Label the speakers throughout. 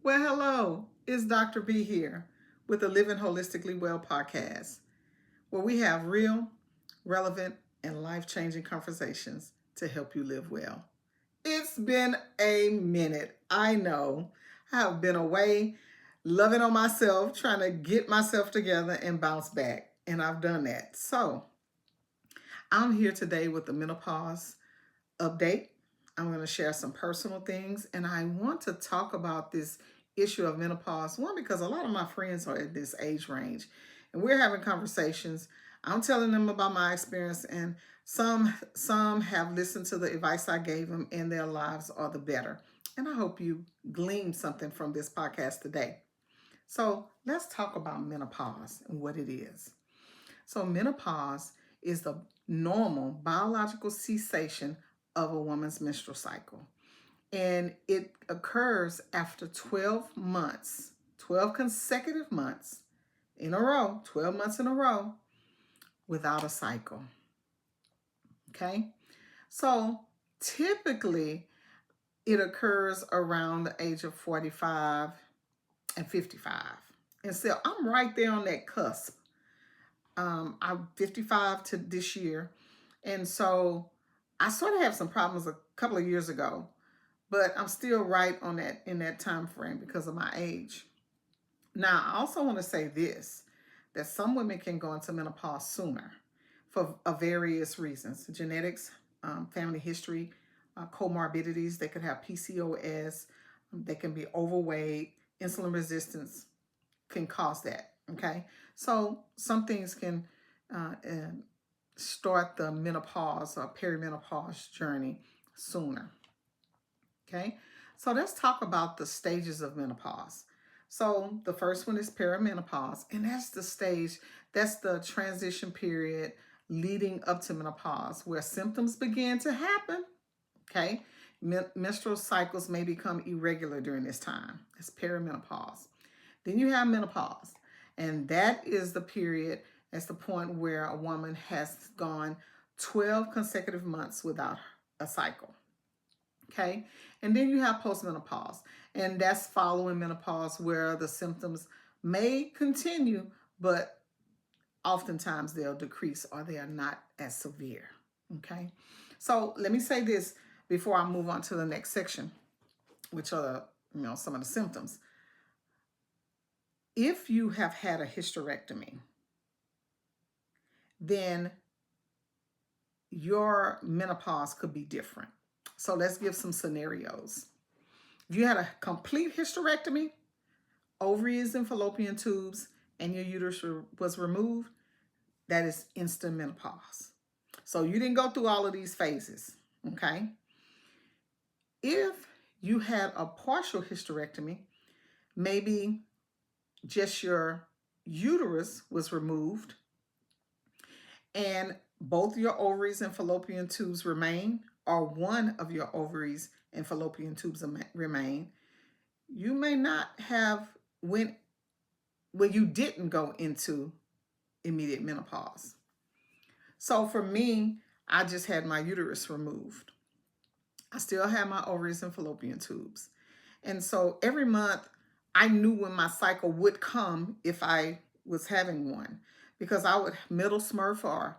Speaker 1: Well, hello, it's Dr. B here with the Living Holistically Well podcast, where we have real, relevant, and life changing conversations to help you live well. It's been a minute. I know. I have been away, loving on myself, trying to get myself together and bounce back. And I've done that. So I'm here today with the menopause update. I'm going to share some personal things, and I want to talk about this issue of menopause. One, because a lot of my friends are at this age range, and we're having conversations. I'm telling them about my experience, and some have listened to the advice I gave them, and their lives are the better. And I hope you glean something from this podcast today. So let's talk about menopause and what it is. So menopause is the normal biological cessation of a woman's menstrual cycle. And it occurs after 12 months, 12 consecutive months in a row, 12 months in a row without a cycle. Okay? So typically it occurs around the age of 45 and 55. And so I'm right there on that cusp. I'm 55 to this year. And so I sort of have some problems a couple of years ago, but I'm still right on that in that time frame because of my age. Now, I also want to say this that some women can go into menopause sooner for various reasons: genetics, family history, comorbidities. They could have PCOS, they can be overweight, insulin resistance can cause that. Okay, so some things can start the menopause or perimenopause journey sooner. Okay, so let's talk about the stages of menopause. So the first one is perimenopause, and that's the stage, that's the transition period leading up to menopause where symptoms begin to happen. Okay, menstrual cycles may become irregular during this time. It's perimenopause. Then you have menopause, and that is the period, that's the point where a woman has gone 12 consecutive months without a cycle. Okay, and then you have postmenopause, and that's following menopause where the symptoms may continue, but oftentimes they'll decrease or they are not as severe. Okay, so let me say this before I move on to the next section, which are some of the symptoms. If you have had a hysterectomy, then your menopause could be different. So let's give some scenarios. If you had a complete hysterectomy, ovaries and fallopian tubes, and your uterus was removed, that is instant menopause. So you didn't go through all of these phases, okay? If you had a partial hysterectomy, maybe just your uterus was removed and both your ovaries and fallopian tubes remain, or one of your ovaries and fallopian tubes remain, you may not have you didn't go into immediate menopause. So for me, I just had my uterus removed. I still had my ovaries and fallopian tubes. And so every month I knew when my cycle would come if I was having one, because I would middle smurf or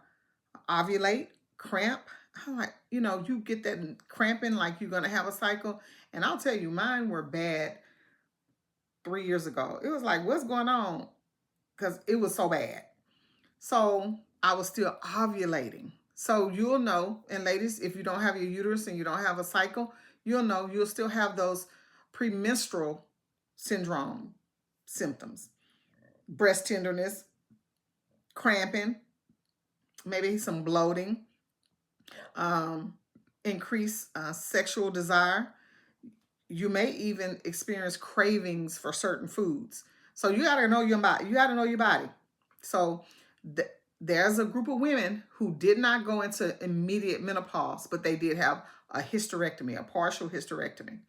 Speaker 1: ovulate, cramp. I'm like, you get that cramping like you're going to have a cycle. And I'll tell you, mine were bad 3 years ago. It was like, what's going on? Because it was so bad. So I was still ovulating. So you'll know, and ladies, if you don't have your uterus and you don't have a cycle, you'll know you'll still have those premenstrual syndrome symptoms: breast tenderness, cramping, maybe some bloating, increased sexual desire. You may even experience cravings for certain foods. So you got to know your body. You got to know your body. So there's a group of women who did not go into immediate menopause, but they did have a hysterectomy, a partial hysterectomy.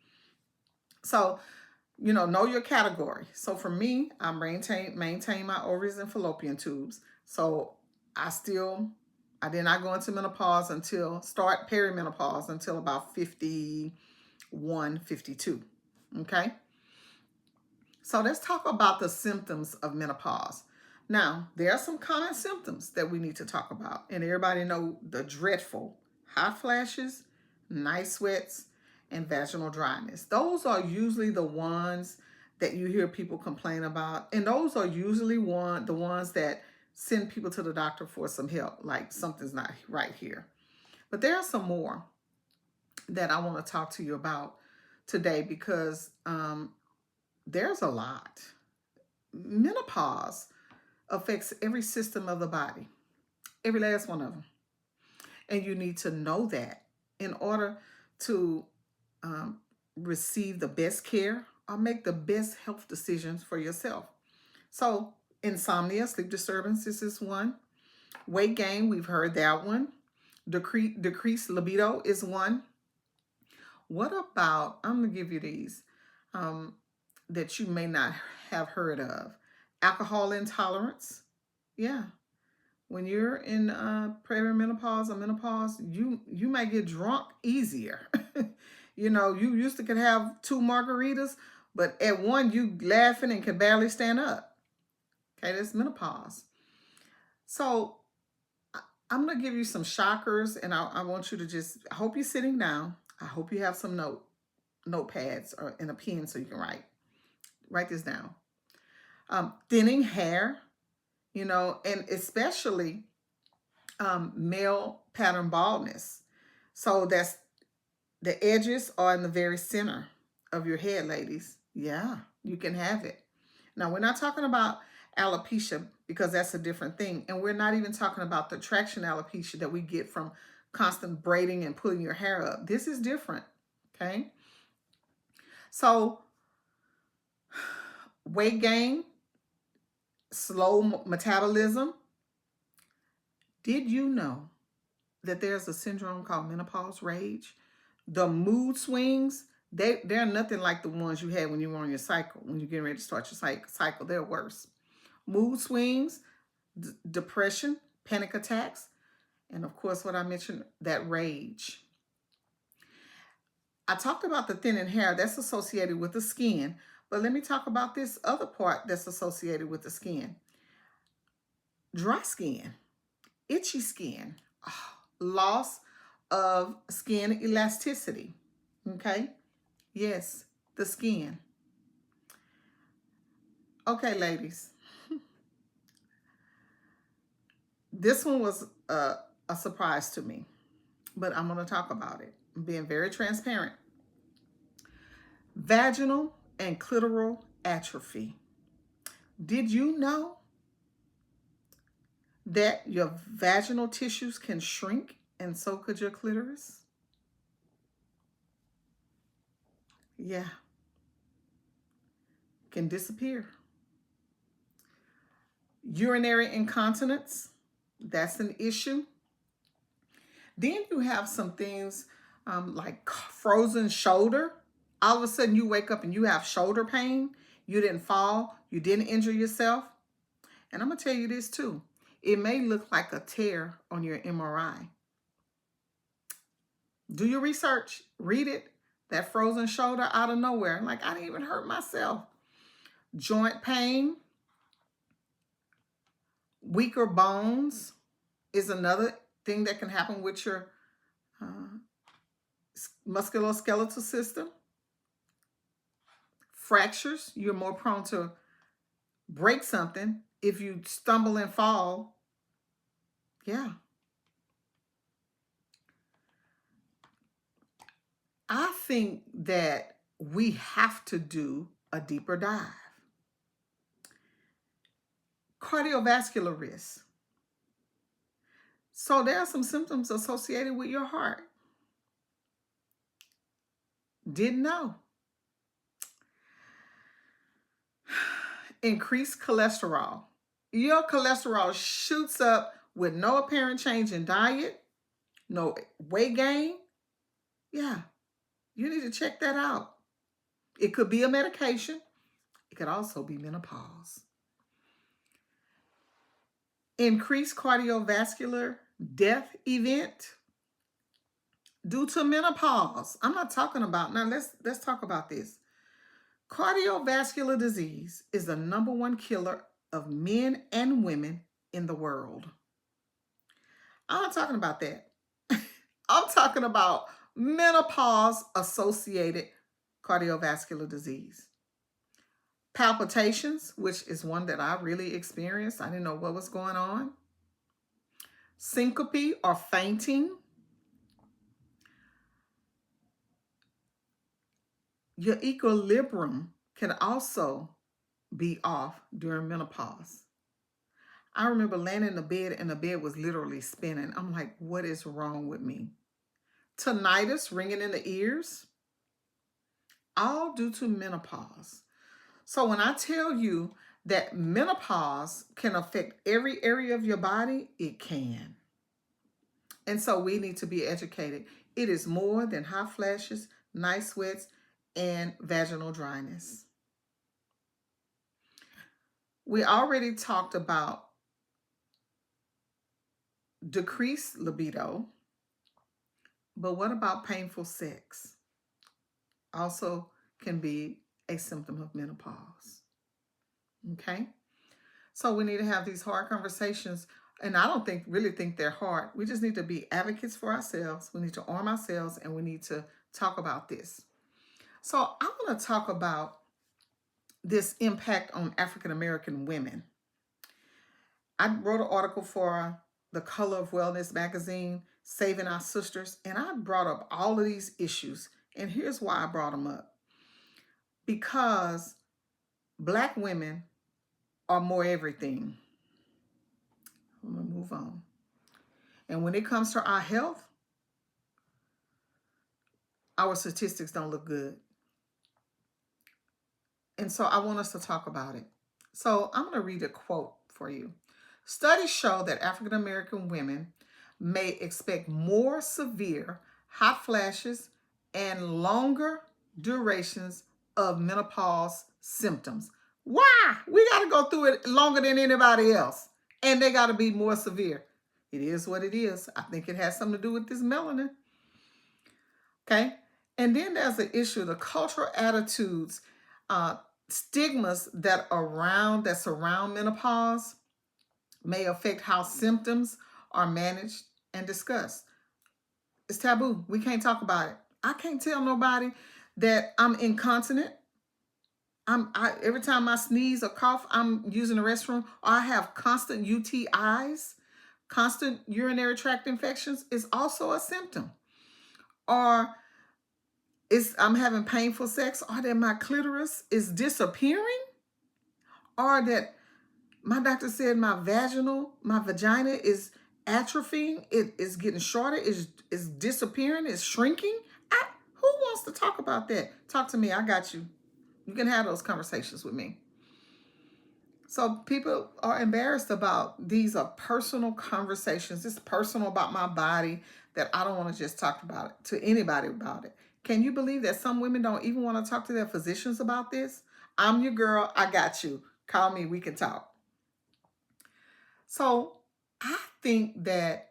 Speaker 1: So, know your category. So for me, I maintain my ovaries and fallopian tubes. So I did not go into menopause start perimenopause until about 51, 52. Okay. So let's talk about the symptoms of menopause. Now, there are some common symptoms that we need to talk about. And everybody know the dreadful hot flashes, night sweats, and vaginal dryness. Those are usually the ones that you hear people complain about. And those are usually the ones that send people to the doctor for some help, like something's not right here. But there are some more that I want to talk to you about today because there's a lot. Menopause affects every system of the body, every last one of them. And you need to know that in order to um, receive the best care or make the best health decisions for yourself. So, insomnia, sleep disturbances is one. Weight gain, we've heard that one. Decreased libido is one. What about, I'm going to give you these um, that you may not have heard of. Alcohol intolerance. Yeah. When you're in perimenopause or menopause, you might get drunk easier. You used to could have 2 margaritas, but at one you laughing and can barely stand up. Okay, that's menopause. So I'm gonna give you some shockers, and I want you to I hope you're sitting down. I hope you have some notepads or and a pen so you can write this down. Thinning hair, and especially male pattern baldness. So that's the edges are in the very center of your head, ladies. Yeah, you can have it. Now, we're not talking about alopecia because that's a different thing. And we're not even talking about the traction alopecia that we get from constant braiding and pulling your hair up. This is different. Okay. So, weight gain, slow metabolism. Did you know that there's a syndrome called menopause rage? The mood swings, they're nothing like the ones you had when you were on your cycle, when you're getting ready to start your cycle. They're worse. Mood swings, depression, panic attacks, and of course, what I mentioned, that rage. I talked about the thinning hair, that's associated with the skin, but let me talk about this other part that's associated with the skin. Dry skin, itchy skin, loss of skin elasticity. Okay? Yes, the skin. Okay, ladies. This one was a surprise to me, but I'm going to talk about it. I'm being very transparent. Vaginal and clitoral atrophy. Did you know that your vaginal tissues can shrink and so could your clitoris? Yeah, can disappear. Urinary incontinence, that's an issue. Then you have some things like frozen shoulder. All of a sudden you wake up and you have shoulder pain. You didn't fall. You didn't injure yourself. And I'm going to tell you this too. It may look like a tear on your MRI. Do your research. Read it. That frozen shoulder out of nowhere. Like, I didn't even hurt myself. Joint pain. Weaker bones is another thing that can happen with your musculoskeletal system. Fractures. You're more prone to break something if you stumble and fall. Yeah. I think that we have to do a deeper dive. Cardiovascular risk. So there are some symptoms associated with your heart. Didn't know. Increased cholesterol. Your cholesterol shoots up with no apparent change in diet, no weight gain. Yeah, you need to check that out. It could be a medication. It could also be menopause. Increased cardiovascular death event due to menopause. I'm not talking about, now let's talk about this. Cardiovascular disease is the number one killer of men and women in the world. I'm not talking about that. I'm talking about menopause associated cardiovascular disease. Palpitations, which is one that I really experienced. I didn't know what was going on. Syncope or fainting. Your equilibrium can also be off during menopause. I remember laying in the bed and the bed was literally spinning. I'm like, what is wrong with me? Tinnitus, ringing in the ears, all due to menopause. So when I tell you that menopause can affect every area of your body, it can. And so we need to be educated. It is more than hot flashes, night sweats, and vaginal dryness. We already talked about decreased libido, but what about painful sex? Also can be a symptom of menopause. Okay? So we need to have these hard conversations. And I don't really think they're hard. We just need to be advocates for ourselves. We need to arm ourselves and we need to talk about this. So I want to talk about this impact on African American women. I wrote an article for the Color of Wellness magazine, Saving Our Sisters, and I brought up all of these issues. And here's why I brought them up. Because Black women are more everything. I'm going to move on. And when it comes to our health, our statistics don't look good. And so I want us to talk about it. So I'm going to read a quote for you. Studies show that African American women may expect more severe hot flashes and longer durations of menopause symptoms. Why? We got to go through it longer than anybody else. And they got to be more severe. It is what it is. I think it has something to do with this melanin. Okay? And then there's the issue of the cultural attitudes, stigmas that surround menopause may affect how symptoms are managed and discussed. It's taboo. We can't talk about it. I can't tell nobody that I'm incontinent. Every time I sneeze or cough, I'm using the restroom, or I have constant UTIs, constant urinary tract infections is also a symptom. Or I'm having painful sex, or that my clitoris is disappearing, or that my doctor said my vagina is atrophying, it is getting shorter, is disappearing, is shrinking. Who wants to talk about that? Talk to me. I got you. You can have those conversations with me. So people are embarrassed about these are personal conversations. It's personal about my body that I don't want to just talk about it to anybody about it. Can you believe that some women don't even want to talk to their physicians about this? I'm your girl. I got you. Call me. We can talk. So I think that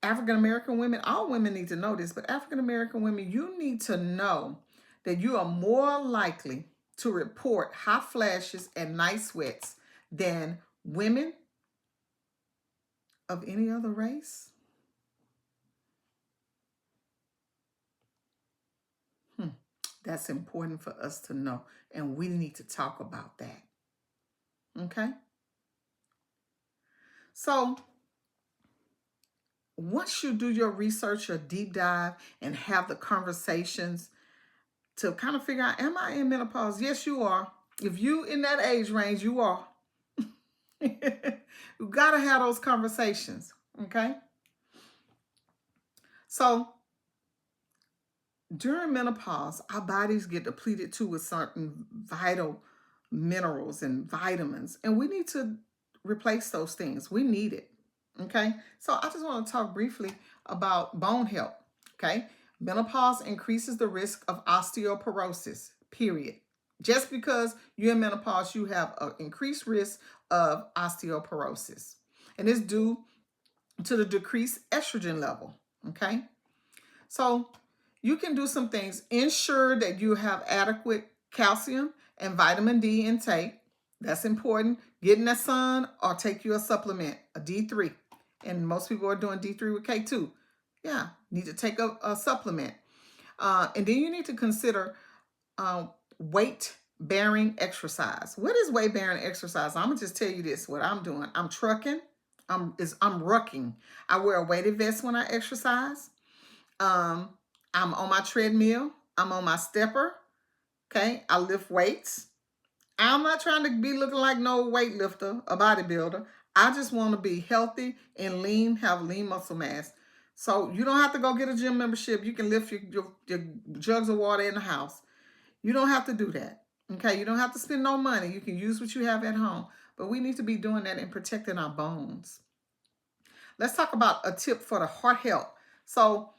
Speaker 1: African American women, all women need to know this, but African American women, you need to know that you are more likely to report hot flashes and night sweats than women of any other race. That's important for us to know, and we need to talk about that. Okay? So once you do your research, your deep dive, and have the conversations to kind of figure out, am I in menopause? Yes, you are. If you in that age range, you are. You got to have those conversations, okay? So during menopause, our bodies get depleted too with certain vital minerals and vitamins, and we need to replace those things. We need it, okay? So I just want to talk briefly about bone health, okay? Menopause increases the risk of osteoporosis, period. Just because you're in menopause, you have an increased risk of osteoporosis. And it's due to the decreased estrogen level, okay? So you can do some things. Ensure that you have adequate calcium and vitamin D intake. That's important. Get in the sun or take you a supplement, a D3. And most people are doing D3 with K2. Yeah, need to take a supplement. And then you need to consider weight bearing exercise. What is weight bearing exercise? I'm gonna just tell you this. What I'm doing, I'm trucking. I'm rucking. I wear a weighted vest when I exercise. Um, I'm on my treadmill. I'm on my stepper. Okay, I lift weights. I'm not trying to be looking like no weightlifter, a bodybuilder. I just want to be healthy and lean, have lean muscle mass. So you don't have to go get a gym membership. You can lift your jugs of water in the house. You don't have to do that. Okay, you don't have to spend no money. You can use what you have at home. But we need to be doing that and protecting our bones. Let's talk about a tip for the heart health. So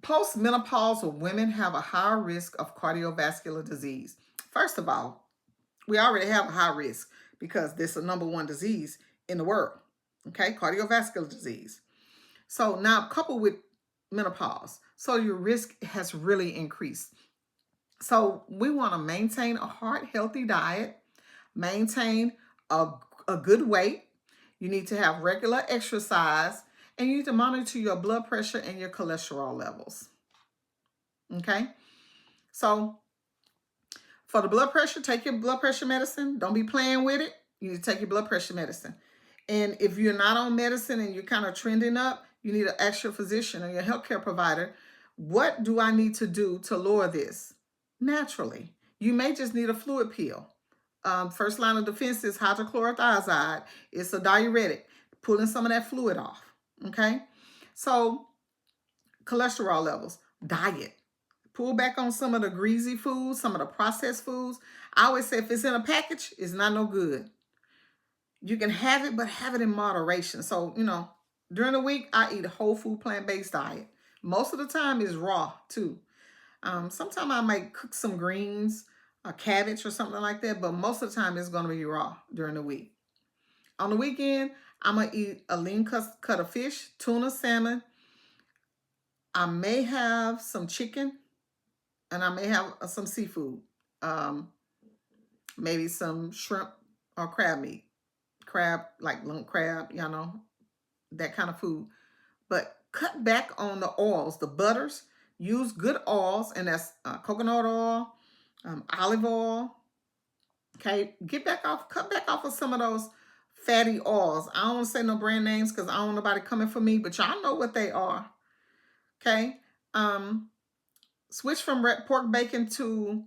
Speaker 1: postmenopausal women have a higher risk of cardiovascular disease. First of all, we already have a high risk because this is the number one disease in the world. Okay, cardiovascular disease. So now coupled with menopause, so your risk has really increased. So we want to maintain a heart healthy diet, maintain a good weight. You need to have regular exercise, and you need to monitor your blood pressure and your cholesterol levels. Okay, so for the blood pressure, take your blood pressure medicine. Don't be playing with it. You need to take your blood pressure medicine. And if you're not on medicine and you're kind of trending up, you need to ask your physician or your healthcare provider, what do I need to do to lower this? Naturally, you may just need a fluid pill. First line of defense is hydrochlorothiazide. It's a diuretic, pulling some of that fluid off. Okay, so cholesterol levels, diet. Pull back on some of the greasy foods, some of the processed foods. I always say if it's in a package, it's not no good. You can have it, but have it in moderation. So, during the week, I eat a whole food plant-based diet. Most of the time is raw too. Sometimes I might cook some greens, a cabbage or something like that, but most of the time it's going to be raw during the week. On the weekend, I'm going to eat a lean cut of fish, tuna, salmon. I may have some chicken, and I may have some seafood. Maybe some shrimp or crab meat. Crab, like lump crab, that kind of food. But cut back on the oils, the butters. Use good oils, and that's coconut oil, olive oil. Okay, cut back off of some of those fatty oils. I don't want to say no brand names because I don't want nobody coming for me, but y'all know what they are. Okay, switch from pork bacon to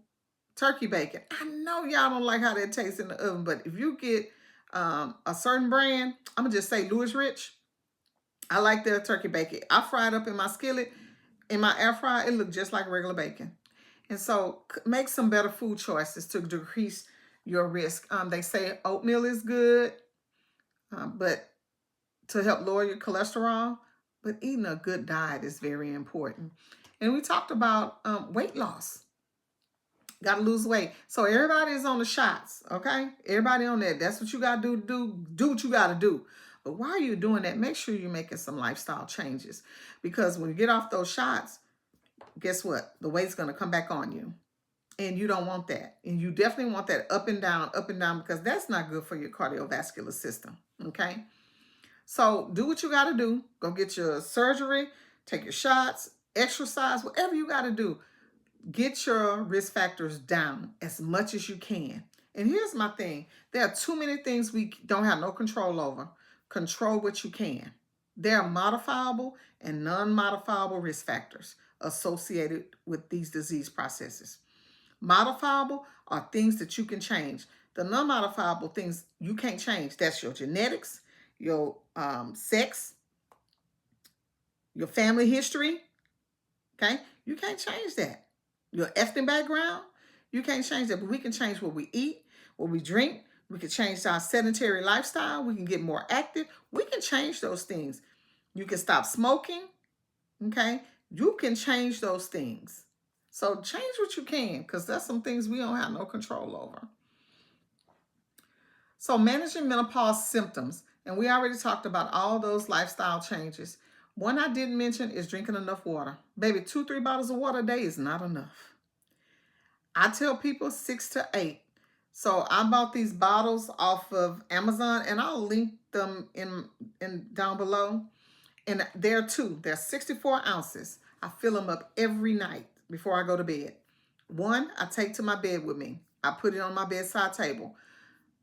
Speaker 1: turkey bacon. I know y'all don't like how that tastes in the oven, but if you get a certain brand, I'm gonna just say Louis Rich. I like their turkey bacon. I fry it up in my skillet, in my air fryer. It looks just like regular bacon. And so make some better food choices to decrease your risk. They say oatmeal is good, but to help lower your cholesterol. But eating a good diet is very important. And we talked about weight loss. Got to lose weight. So everybody is on the shots, okay? Everybody on that. That's what you got to do what you got to do. But while you're doing that, make sure you're making some lifestyle changes. Because when you get off those shots, guess what? The weight's going to come back on you. And you don't want that. And you definitely want that up and down, because that's not good for your cardiovascular system, okay? So do what you got to do. Go get your surgery, take your shots, exercise, whatever you got to do. Get your risk factors down as much as you can. And here's my thing. There are too many things we don't have no control over. Control what you can. There are modifiable and non-modifiable risk factors associated with these disease processes. Modifiable are things that you can change. The non-modifiable things you can't change. That's your genetics, your sex, your family history. Okay? You can't change that. Your ethnic background, you can't change that, but we can change what we eat, what we drink. We can change our sedentary lifestyle. We can get more active. We can change those things. You can stop smoking, okay? You can change those things. So change what you can, because that's some things we don't have no control over. So managing menopause symptoms, and we already talked about all those lifestyle changes. One I didn't mention is drinking enough water. Baby, 2-3 bottles of water a day is not enough. I tell people 6 to 8. So I bought these bottles off of Amazon, and I'll link them in down below. And there too, they're 64 ounces. I fill them up every night before I go to bed. One, I take to my bed with me. I put it on my bedside table,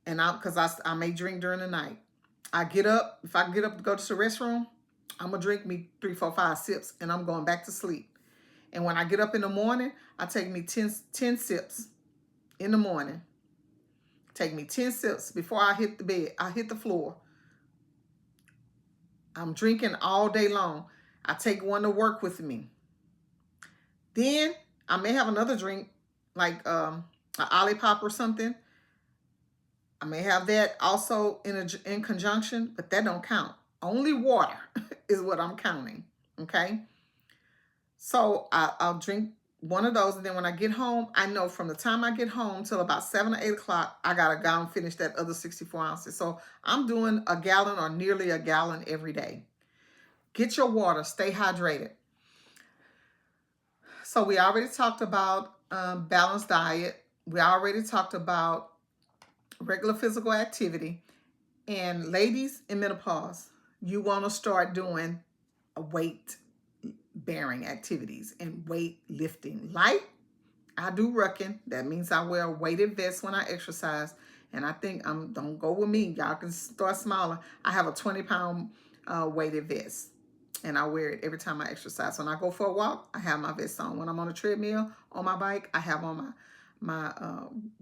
Speaker 1: and because I may drink during the night. I get up. If I get up to go to the restroom, I'm gonna drink me 3, 4, 5 sips, and I'm going back to sleep. And when I get up in the morning, I take me 10 sips in the morning. Take me 10 sips before I hit the bed. I hit the floor. I'm drinking all day long. I take one to work with me. Then I may have another drink, like an Olipop or something. I may have that also in conjunction, but that don't count. Only water is what I'm counting. Okay. So I'll drink one of those, and then when I get home, I know from the time I get home till about 7 or 8 o'clock, I gotta go and finish that other 64 ounces. So I'm doing a gallon or nearly a gallon every day. Get your water, stay hydrated. So we already talked about balanced diet. We already talked about regular physical activity. And ladies in menopause, you want to start doing weight bearing activities and weight lifting. Like I do rucking. That means I wear a weighted vest when I exercise. And I think don't go with me. Y'all can start smaller. I have a 20-pound weighted vest. And I wear it every time I exercise. When I go for a walk, I have my vest on. When I'm on a treadmill, on my bike, I have on my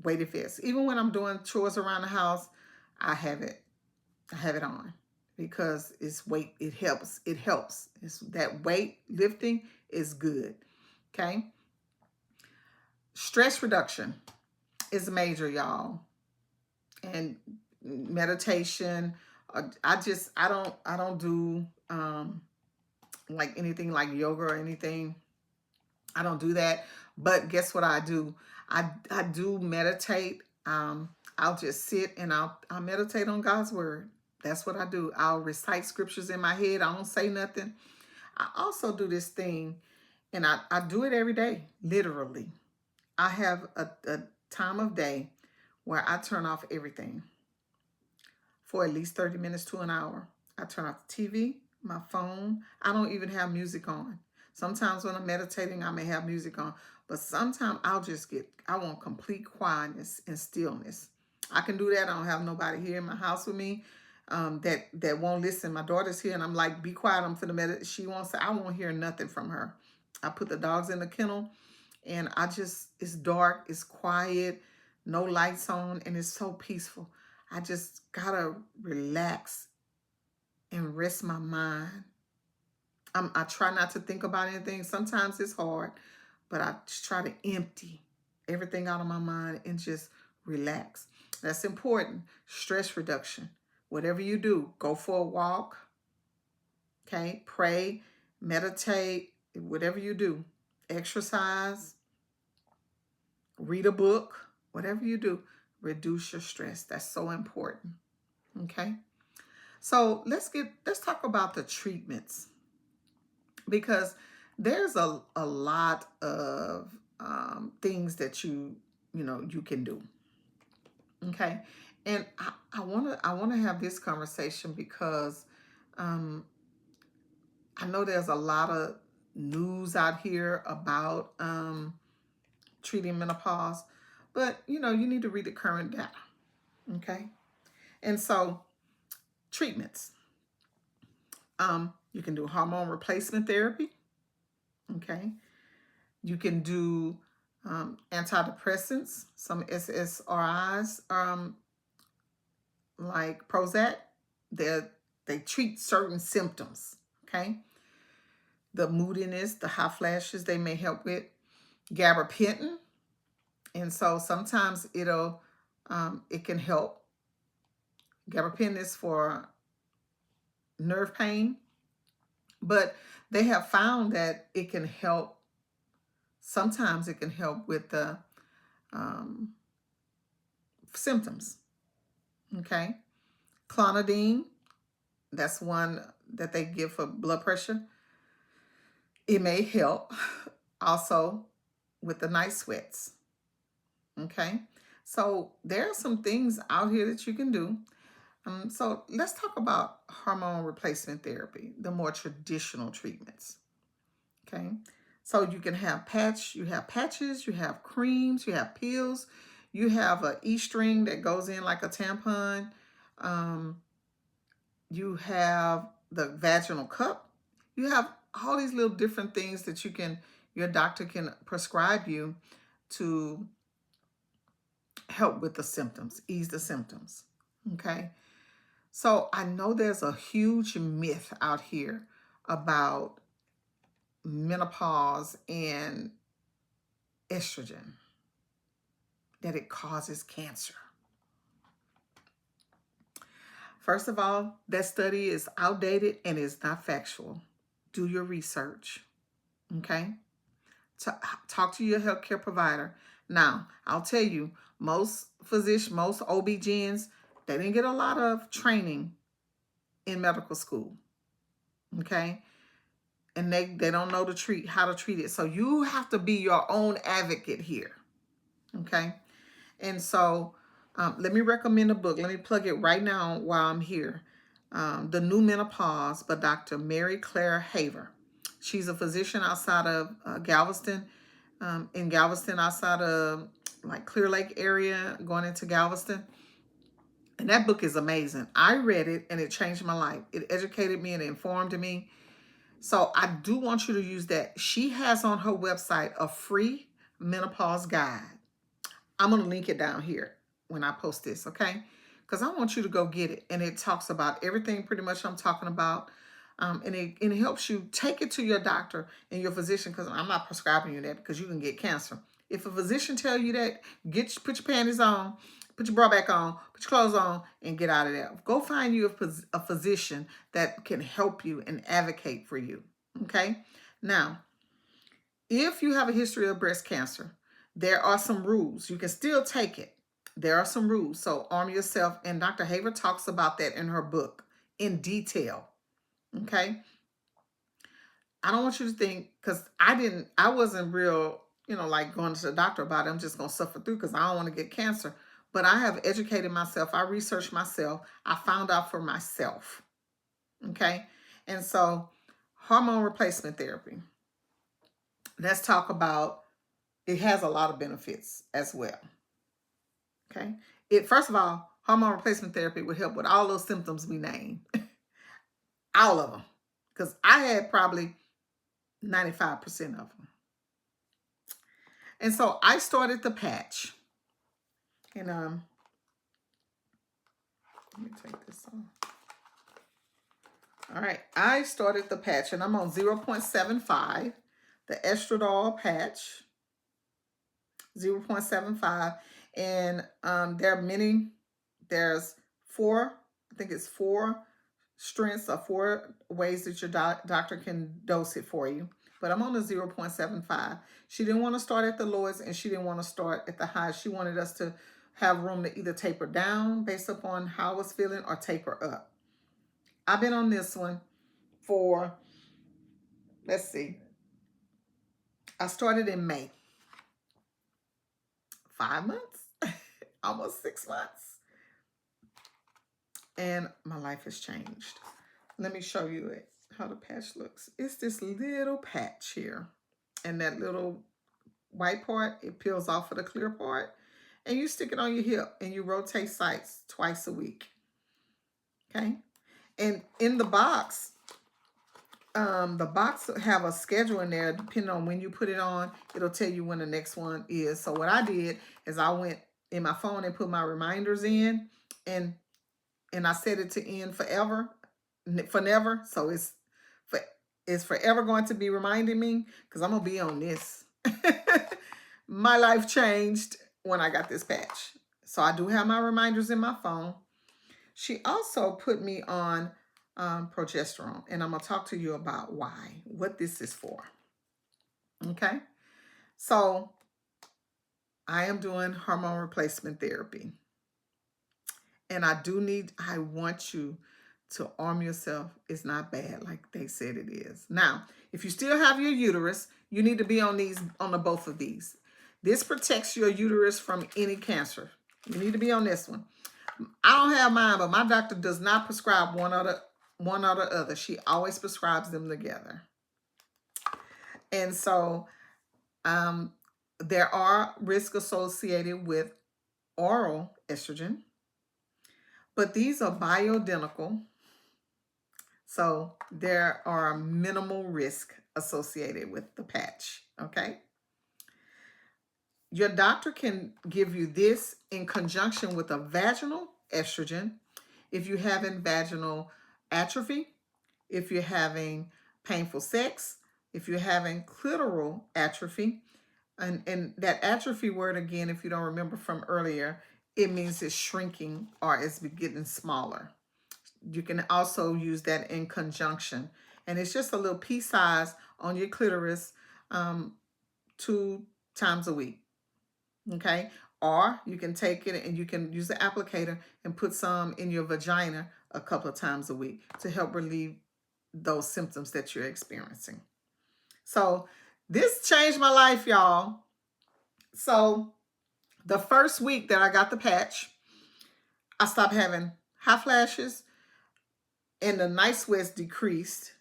Speaker 1: weighted vest. Even when I'm doing chores around the house, I have it. I have it on because it's weight. It helps. It helps. It's that weight lifting is good. Okay. Stress reduction is major, y'all. And meditation. I don't do like anything like yoga or anything. I don't do that. But guess what I do? I do meditate. I'll just sit and I'll meditate on God's word. That's what I do. I'll recite scriptures in my head. I don't say nothing. I also do this thing, and I do it every day, literally. I have a time of day where I turn off everything for at least 30 minutes to an hour. I turn off the TV, my phone. I don't even have music on. Sometimes when I'm meditating, I may have music on, but sometimes I want complete quietness and stillness. I can do that. I don't have nobody here in my house with me that won't listen. My daughter's here, and I'm like, be quiet. I'm finna meditate. She won't say, I won't hear nothing from her. I put the dogs in the kennel, and it's dark, it's quiet, no lights on, and it's so peaceful. I just gotta relax and rest my mind. I try not to think about anything. Sometimes it's hard, but I just try to empty everything out of my mind and just relax. That's important. Stress reduction. Whatever you do, go for a walk. Okay, pray, meditate, whatever you do, exercise, read a book, whatever you do, reduce your stress. That's so important. Okay. So let's talk about the treatments, because there's a lot of things that you can do. Okay. And I want to have this conversation because I know there's a lot of news out here about treating menopause, but you need to read the current data. Okay. And so treatments. You can do hormone replacement therapy. Okay. You can do antidepressants, some SSRIs, like Prozac. They treat certain symptoms. Okay. The moodiness, the hot flashes, they may help with gabapentin. And so sometimes it can help. Gabapentin is for nerve pain, but they have found that it can help. Sometimes it can help with the symptoms. Okay. Clonidine, that's one that they give for blood pressure. It may help also with the night sweats. Okay. So there are some things out here that you can do. So let's talk about hormone replacement therapy, the more traditional treatments. Okay. So you can have you have patches, you have creams, you have pills, you have an e-string that goes in like a tampon. Um, you have the vaginal cup. You have all these little different things that your doctor can prescribe you to help with the symptoms, ease the symptoms. Okay. So I know there's a huge myth out here about menopause and estrogen, that it causes cancer. First of all, that study is outdated and is not factual. Do your research. Okay. Talk to your healthcare provider. Now, I'll tell you, most physicians, most OB-GYNs, they didn't get a lot of training in medical school. Okay. And they don't know how to treat it. So you have to be your own advocate here. Okay. And so let me recommend a book. Let me plug it right now while I'm here. The New Menopause by Dr. Mary Claire Haver. She's a physician outside of Galveston, in Galveston, outside of like Clear Lake area, going into Galveston. And that book is amazing. I read it and it changed my life. It educated me and informed me. So I do want you to use that. She has on her website a free menopause guide. I'm going to link it down here when I post this, okay? Because I want you to go get it. And it talks about everything pretty much I'm talking about. And it helps you take it to your doctor and your physician, because I'm not prescribing you that because you can get cancer. If a physician tell you that, put your panties on, put your bra back on, put your clothes on, and get out of there. Go find you a physician that can help you and advocate for you, okay? Now, if you have a history of breast cancer, there are some rules. You can still take it. There are some rules. So arm yourself. And Dr. Haver talks about that in her book in detail. Okay. I don't want you to think, because I wasn't real, like going to the doctor about it. I'm just going to suffer through because I don't want to get cancer. But I have educated myself. I researched myself. I found out for myself. Okay. And so hormone replacement therapy. Let's talk about, it has a lot of benefits as well. Okay. First of all, hormone replacement therapy will help with all those symptoms we named. All of them. Because I had probably 95% of them. And so I started the patch. And let me take this off. All right. I started the patch and I'm on 0.75, the estradiol patch. 0.75. And there's four, I think it's four strengths or four ways that your doctor can dose it for you. But I'm on the 0.75. She didn't want to start at the lowest and she didn't want to start at the highest. She wanted us to have room to either taper down based upon how I was feeling or taper up. I've been on this one for, let's see, I started in May. 5 months, almost 6 months. And my life has changed. Let me show you how the patch looks. It's this little patch here. And that little white part, it peels off of the clear part. And you stick it on your hip and you rotate sites twice a week. Okay? And in the box have a schedule in there. Depending on when you put it on, it'll tell you when the next one is. So what I did is I went in my phone and put my reminders in, and I set it to end forever, for never. So it's forever going to be reminding me, because I'm gonna be on this. My life changed when I got this patch. So I do have my reminders in my phone. She also put me on progesterone, and I'm going to talk to you about what this is for. Okay? So I am doing hormone replacement therapy. And I want you to arm yourself. It's not bad like they said it is. Now, if you still have your uterus, you need to be on the both of these. This protects your uterus from any cancer. You need to be on this one. I don't have mine, but my doctor does not prescribe one or the other. She always prescribes them together. And so there are risks associated with oral estrogen, but these are bioidentical. So there are minimal risk associated with the patch, okay? Your doctor can give you this in conjunction with a vaginal estrogen if you're having vaginal atrophy, if you're having painful sex, if you're having clitoral atrophy. And that atrophy word, again, if you don't remember from earlier, it means it's shrinking or it's getting smaller. You can also use that in conjunction. And it's just a little pea size on your clitoris 2 times a week. Okay? Or you can take it and you can use the applicator and put some in your vagina a couple of times a week to help relieve those symptoms that you're experiencing. So this changed my life, y'all. So the first week that I got the patch, I stopped having hot flashes and the night sweats decreased.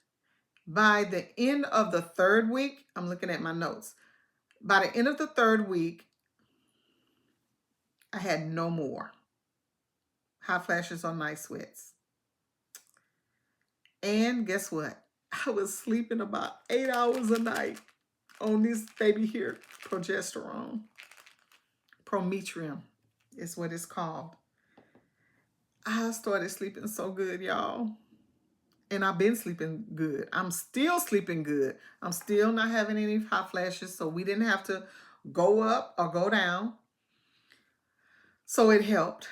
Speaker 1: By the end of the 3rd week, I'm looking at my notes. By the end of the 3rd week, I had no more hot flashes or night sweats. And guess what? I was sleeping about 8 hours a night on this baby here, progesterone. Prometrium is what it's called. I started sleeping so good, y'all. And I've been sleeping good. I'm still sleeping good. I'm still not having any hot flashes, so we didn't have to go up or go down. So it helped.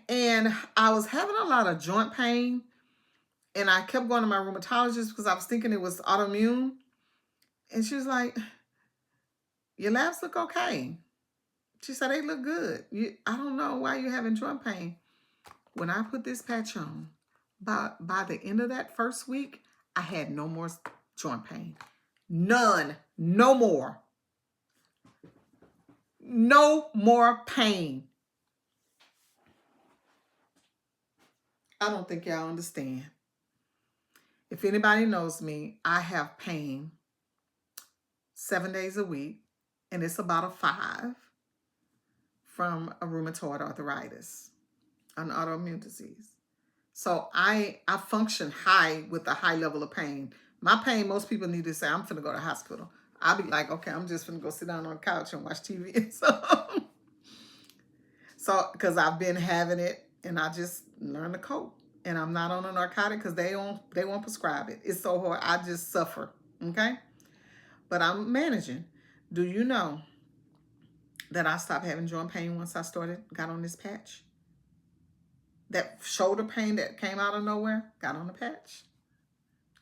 Speaker 1: And I was having a lot of joint pain, and I kept going to my rheumatologist because I was thinking it was autoimmune. And she was like, your labs look okay. She said, they look good. I don't know why you're having joint pain. When I put this patch on, by the end of that first week, I had no more joint pain. None. No more. No more pain. I don't think y'all understand. If anybody knows me, I have pain 7 days a week, and it's about a 5 from a rheumatoid arthritis, an autoimmune disease. So I function high with a high level of pain. My pain, most people need to say, I'm finna go to the hospital. I'll be like, okay, I'm just finna go sit down on the couch and watch TV. So, because I've been having it and I just learned to cope. And I'm not on a narcotic because they won't prescribe it. It's so hard. I just suffer, okay? But I'm managing. Do you know that I stopped having joint pain once I got on this patch? That shoulder pain that came out of nowhere, got on the patch.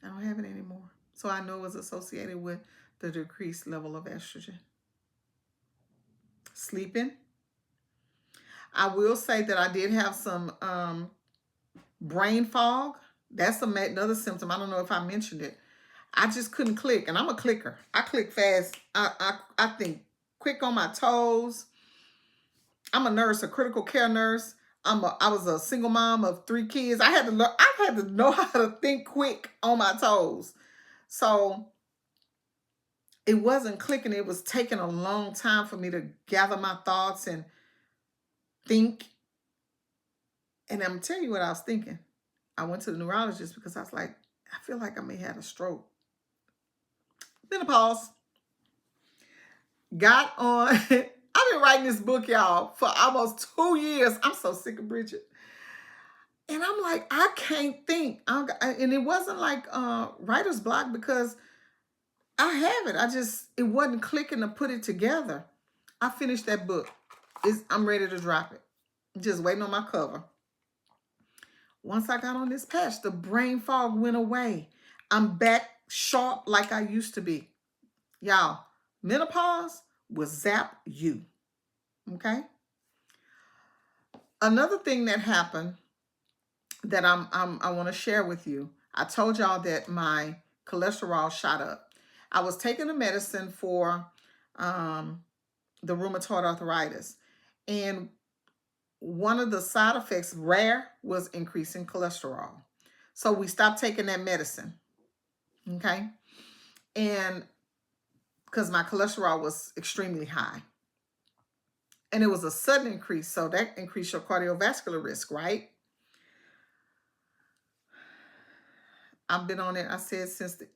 Speaker 1: I don't have it anymore. So I know it was associated with the decreased level of estrogen. Sleeping. I will say that I did have some brain fog. That's another symptom. I don't know if I mentioned it. I just couldn't click, and I'm a clicker. I click fast. I think quick on my toes. I'm a nurse, a critical care nurse. I was a single mom of 3 kids. I had to know how to think quick on my toes. So it wasn't clicking. It was taking a long time for me to gather my thoughts and think. And I'm telling you what I was thinking. I went to the neurologist because I was like, I feel like I may have a stroke. Menopause. Got on. I've been writing this book, y'all, for almost 2 years. I'm so sick of Bridget. And I'm like, I can't think. And it wasn't like writer's block because I have it. It wasn't clicking to put it together. I finished that book. I'm ready to drop it. Just waiting on my cover. Once I got on this patch, the brain fog went away. I'm back sharp like I used to be. Y'all, menopause will zap you. Okay? Another thing that happened that I want to share with you. I told y'all that my cholesterol shot up. I was taking a medicine for the rheumatoid arthritis. And one of the side effects, rare, was increasing cholesterol. So we stopped taking that medicine. Okay. And because my cholesterol was extremely high. And it was a sudden increase. So that increased your cardiovascular risk, right? I've been on it, I said,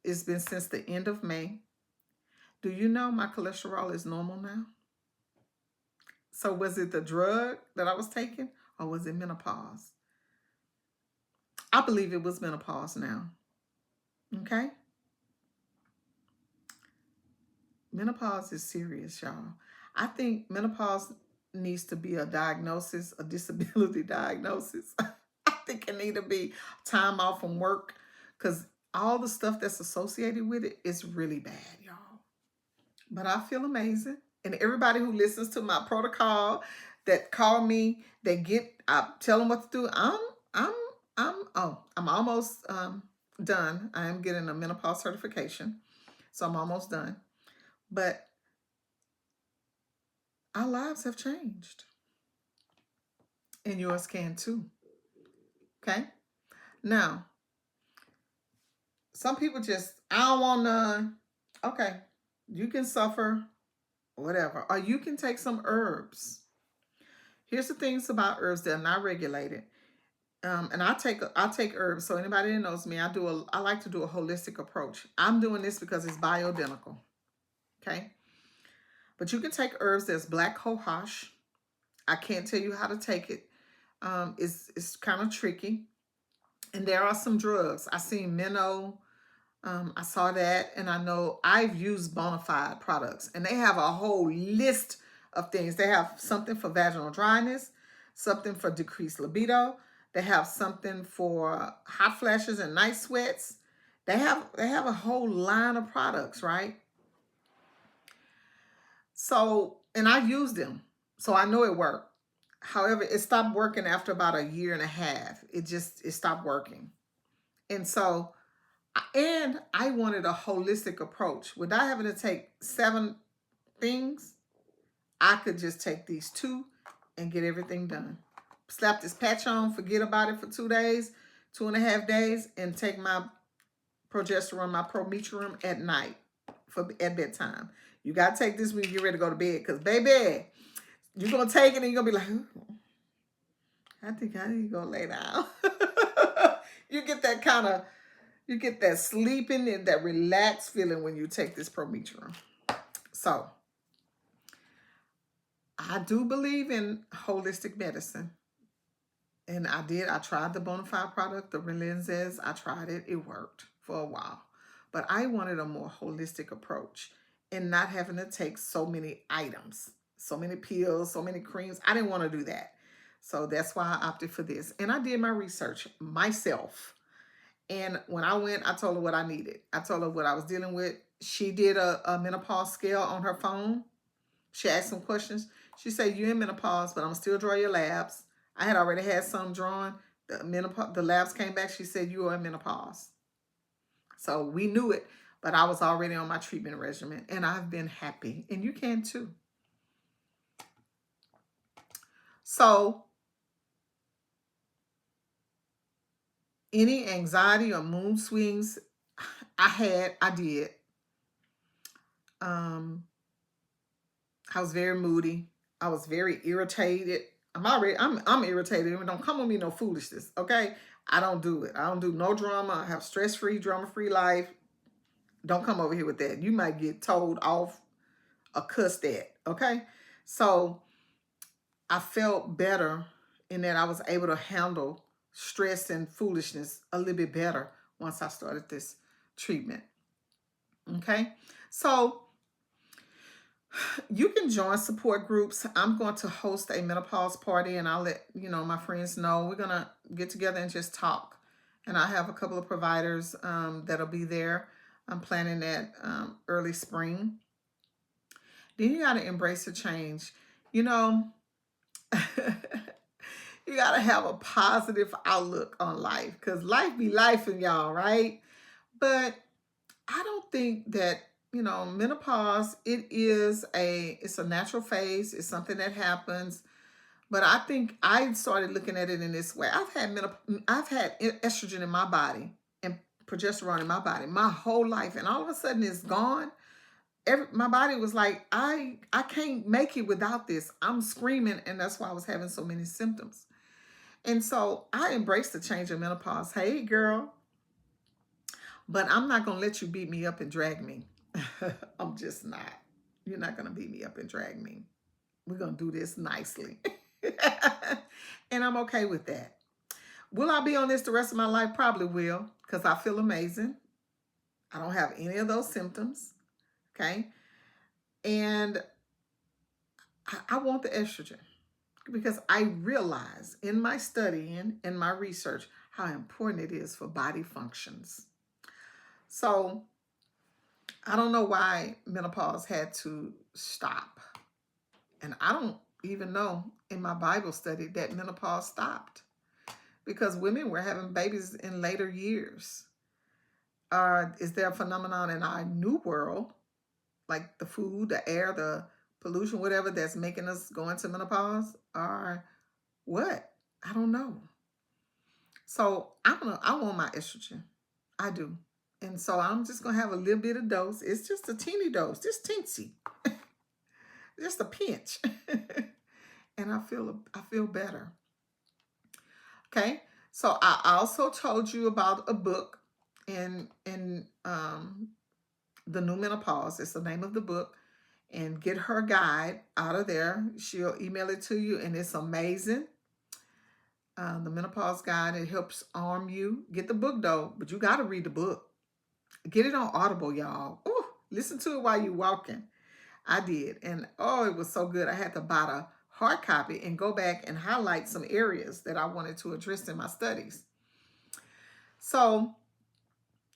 Speaker 1: it's been since the end of May. Do you know my cholesterol is normal now? So was it the drug that I was taking, or was it menopause? I believe it was menopause now. Okay? Menopause is serious, y'all. I think menopause needs to be a diagnosis, a disability diagnosis. I think it need to be time off from work, because all the stuff that's associated with it is really bad, y'all. But I feel amazing. And everybody who listens to my protocol, that call me, I tell them what to do. I'm almost done. I am getting a menopause certification, so I'm almost done. But our lives have changed, and yours can too. Okay. Now, some people just, I don't want none. Okay, you can suffer, whatever, or you can take some herbs. Here's the things about herbs that are not regulated. And I take herbs. So anybody that knows me, I like to do a holistic approach. I'm doing this because it's bioidentical. Okay. But you can take herbs. There's black cohosh. I can't tell you how to take it. It's kind of tricky. And there are some drugs. I seen Minnow. I saw that, and I know I've used Bonafide products, and they have a whole list of things. They have something for vaginal dryness, something for decreased libido. They have something for hot flashes and night sweats. They have a whole line of products, right? So, and I used them, so I know it worked. However, it stopped working after about a year and a half. It stopped working, and so and I wanted a holistic approach. Without having to take 7 things, I could just take these 2 and get everything done. Slap this patch on, forget about it for 2 days, 2.5 days, and take my progesterone, my prometrium at night at bedtime. You got to take this when you get ready to go to bed, because, baby, you're going to take it and you're going to be like, I think I need to go lay down. You get that kind of, you get that sleeping and that relaxed feeling when you take this prometrium. So, I do believe in holistic medicine. And I tried the Bonafide product, the Relenzes. I tried it. It worked for a while. But I wanted a more holistic approach and not having to take so many items, so many pills, so many creams. I didn't want to do that. So that's why I opted for this. And I did my research myself. And when I went, I told her what I needed. I told her what I was dealing with. She did a menopause scale on her phone. She asked some questions. She said, you're in menopause, but I'm still draw your labs. I had already had some drawn. The labs came back. She said, you are in menopause. So we knew it, but I was already on my treatment regimen, and I've been happy. And you can too. So any anxiety or mood swings I did. I was very moody. I was very irritated. I'm irritated. Don't come with me no foolishness, okay? I don't do it. I don't do no drama. I have stress-free, drama-free life. Don't come over here with that. You might get told off or cussed at, okay? So I felt better in that I was able to handle stress and foolishness a little bit better once I started this treatment, okay? So you can join support groups. I'm going to host a menopause party, and I'll let my friends know. We're going to get together and just talk. And I have a couple of providers that'll be there. I'm planning that early spring. Then you got to embrace the change. You got to have a positive outlook on life, because life be life in y'all, right? But I don't think that, menopause, it's a natural phase. It's something that happens. But I think I started looking at it in this way. I've had estrogen in my body and progesterone in my body my whole life, and all of a sudden it's gone. My body was like, I can't make it without this. I'm screaming, and that's why I was having so many symptoms. And so I embraced the change of menopause. Hey, girl, but I'm not gonna let you beat me up and drag me. I'm just not. You're not gonna beat me up and drag me. We're gonna do this nicely. And I'm okay with that. Will I be on this the rest of my life? Probably will, because I feel amazing. I don't have any of those symptoms. Okay. And I want the estrogen because I realize in my studying and my research how important it is for body functions. So I don't know why menopause had to stop. And I don't even know in my Bible study that menopause stopped because women were having babies in later years. Is there a phenomenon in our new world, like the food, the air, the pollution, whatever, that's making us go into menopause? Or what? I don't know. So I want my estrogen. I do. And so I'm just gonna have a little bit of dose. It's just a teeny dose, just teensy, just a pinch. And I feel better. Okay. So I also told you about a book in the New Menopause. It's the name of the book. And get her guide out of there. She'll email it to you, and it's amazing. The Menopause Guide. It helps arm you. Get the book though, but you got to read the book. Get it on Audible, y'all. Ooh, listen to it while you're walking. I did, and oh, it was so good. I had to buy the hard copy and go back and highlight some areas that I wanted to address in my studies. So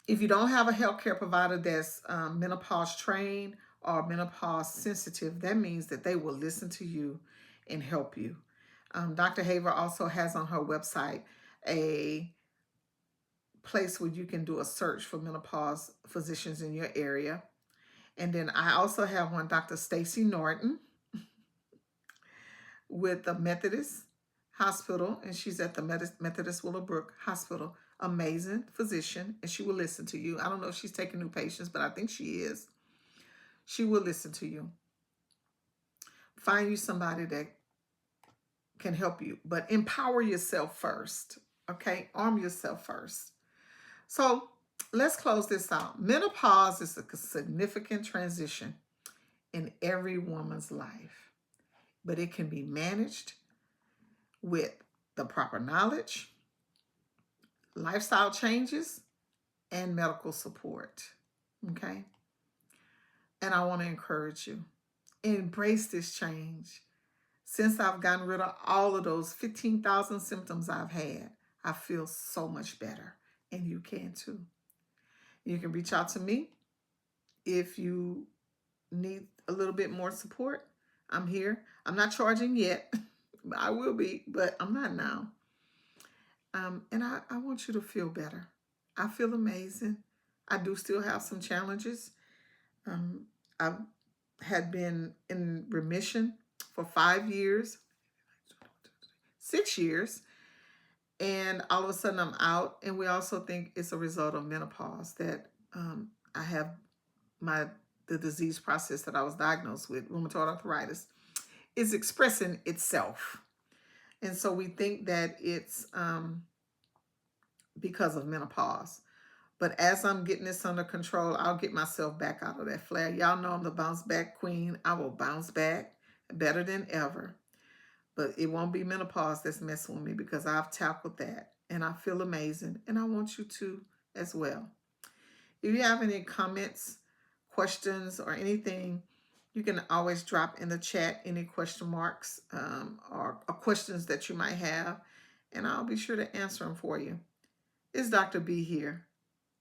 Speaker 1: if you don't have a healthcare provider that's menopause trained or menopause sensitive, that means that they will listen to you and help you. Dr. Haver also has on her website a place where you can do a search for menopause physicians in your area. And then I also have one, Dr. Stacy Norton, with the Methodist Hospital, and she's at the Methodist Willowbrook Hospital. Amazing physician, and she will listen to you. I don't know if she's taking new patients, but I think she is. She will listen to you. Find you somebody that can help you, but empower yourself first. Okay, arm yourself first. So let's close this out. Menopause is a significant transition in every woman's life, but it can be managed with the proper knowledge, lifestyle changes, and medical support. Okay? And I want to encourage you. Embrace this change. Since I've gotten rid of all of those 15,000 symptoms I've had, I feel so much better. And you can too. You can reach out to me if you need a little bit more support. I'm here. I'm not charging yet. I will be, but I'm not now. And I want you to feel better. I feel amazing. I do still have some challenges. I had been in remission for 5 years, 6 years, and all of a sudden I'm out. And we also think it's a result of menopause that I have the disease process that I was diagnosed with, rheumatoid arthritis, is expressing itself. And so we think that it's because of menopause. But as I'm getting this under control, I'll get myself back out of that flare. Y'all know I'm the bounce back queen. I will bounce back better than ever. But it won't be menopause that's messing with me because I've tackled that. And I feel amazing. And I want you to as well. If you have any comments, questions, or anything, you can always drop in the chat any question marks or questions that you might have. And I'll be sure to answer them for you. It's Dr. B here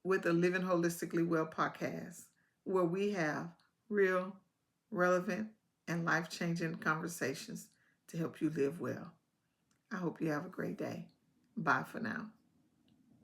Speaker 1: with the Living Holistically Well podcast, where we have real, relevant, and life-changing conversations to help you live well. I hope you have a great day. Bye for now.